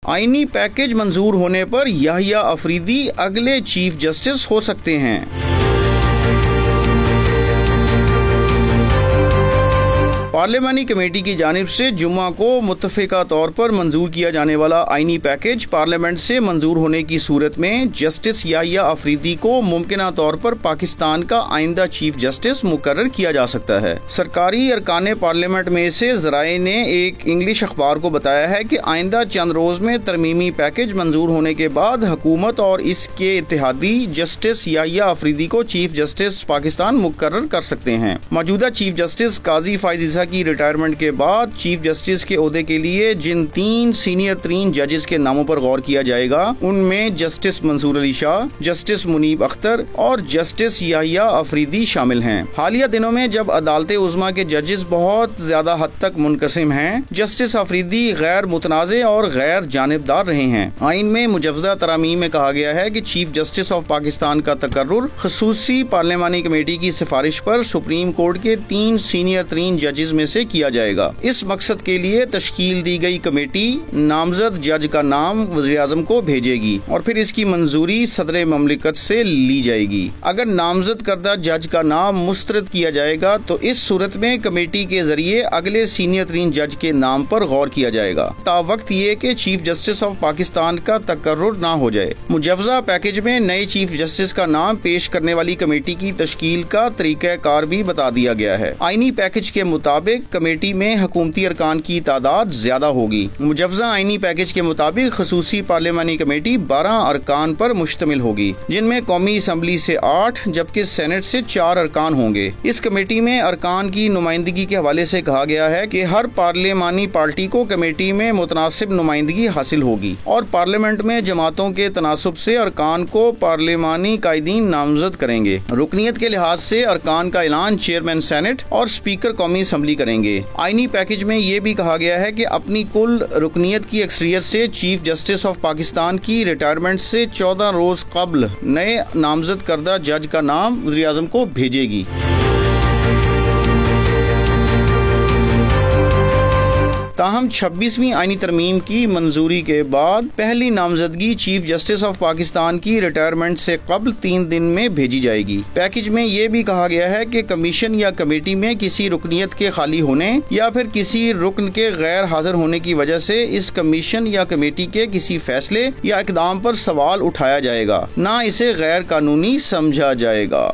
आईनी पैकेज मंजूर होने पर याहिया अफरीदी अगले चीफ जस्टिस हो सकते हैं। पार्लियामानी कमेटी की जानिब से जुम्मा को मुत्तफ़िका तौर पर मंजूर किया जाने वाला आईनी पैकेज पार्लियामेंट से मंजूर होने की सूरत में जस्टिस याहिया अफरीदी को मुमकिना तौर पर पाकिस्तान का आइंदा चीफ जस्टिस मुकर्रर किया जा सकता है। सरकारी अरकान पार्लियामेंट में से ज़राए ने एक इंग्लिश अखबार को बताया है कि आइंदा चंद रोज में तरमीमी पैकेज मंजूर होने के बाद हुकूमत और इसके इत्तेहादी जस्टिस याहिया अफरीदी को चीफ जस्टिस पाकिस्तान मुकर्रर कर सकते हैं। मौजूदा चीफ जस्टिस काजी फाइज की रिटायरमेंट के बाद चीफ जस्टिस के ओहदे के लिए जिन 3 सीनियर तरीन जजेस के नामों पर गौर किया जाएगा उनमें जस्टिस मंसूर अली शाह, जस्टिस मुनीब अख्तर और जस्टिस याहिया अफरीदी शामिल हैं। हालिया दिनों में जब अदालत उज़्मा के जजेस बहुत ज्यादा हद तक मुनकसिम हैं, जस्टिस अफरीदी गैर मुतनाज़े और गैर जानिबदार रहे हैं। आइन में मुजव्वज़ा तरामीम में कहा गया है कि चीफ जस्टिस ऑफ पाकिस्तान का तकर्रुर खसूसी पार्लियामानी कमेटी की सिफारिश पर सुप्रीम कोर्ट के 3 सीनियर तरीन जजेस में से किया जाएगा। इस मकसद के लिए तश्कील दी गई कमेटी नामजद जज का नाम वज़ीर-ए-आज़म को भेजेगी और फिर इसकी मंजूरी सदर ममलिकत से ली जाएगी। अगर नामजद करदा जज का नाम मुस्तरद किया जाएगा तो इस सूरत में कमेटी के जरिए अगले सीनियर तरीन जज के नाम पर गौर किया जाएगा तावक्त ये कि चीफ जस्टिस ऑफ पाकिस्तान का तकर्रुर ना हो जाए। मुजव्वज़ा पैकेज में नए चीफ जस्टिस का नाम पेश करने वाली कमेटी की तश्कील का तरीक़ाकार भी बता दिया गया है। आईनी पैकेज के मुताबिक कमेटी में हुकूमती अरकान की तादाद ज्यादा होगी। मुजव्वज़ा आईनी पैकेज के मुताबिक खसूसी पार्लियामानी कमेटी 12 अरकान पर मुश्तमिल होगी, जिनमें कौमी असम्बली से 8 जबकि सेनेट से 4 अरकान होंगे। इस कमेटी में अरकान की नुमाइंदगी के हवाले से कहा गया है कि हर पार्लियामानी पार्टी को कमेटी में मुतनासिब नुमाइंदगी हासिल होगी और पार्लियामेंट में जमातों के तनासुब से अरकान को पार्लियामानी कायदीन नामजद करेंगे। रुकनीत के लिहाज से अरकान का ऐलान चेयरमैन सेनेट और स्पीकर कौमी असम्बली करेंगे। आईनी पैकेज में ये भी कहा गया है कि अपनी कुल रुकनीत की अक्सरियत से चीफ जस्टिस ऑफ पाकिस्तान की रिटायरमेंट से 14 रोज कबल नए नामजद करदा जज का नाम वज़ीर-ए-आज़म को भेजेगी। ताहम 26वीं आईनी तरमीम की मंजूरी के बाद पहली नामजदगी चीफ जस्टिस ऑफ पाकिस्तान की रिटायरमेंट से कबल 3 दिन में भेजी जाएगी। पैकेज में ये भी कहा गया है कि कमीशन या कमेटी में किसी रुकनीत के खाली होने या फिर किसी रुकन के गैर हाजिर होने की वजह से इस कमीशन या कमेटी के किसी फैसले या इकदाम पर सवाल उठाया जाएगा, ना इसे गैर कानूनी समझा जाएगा।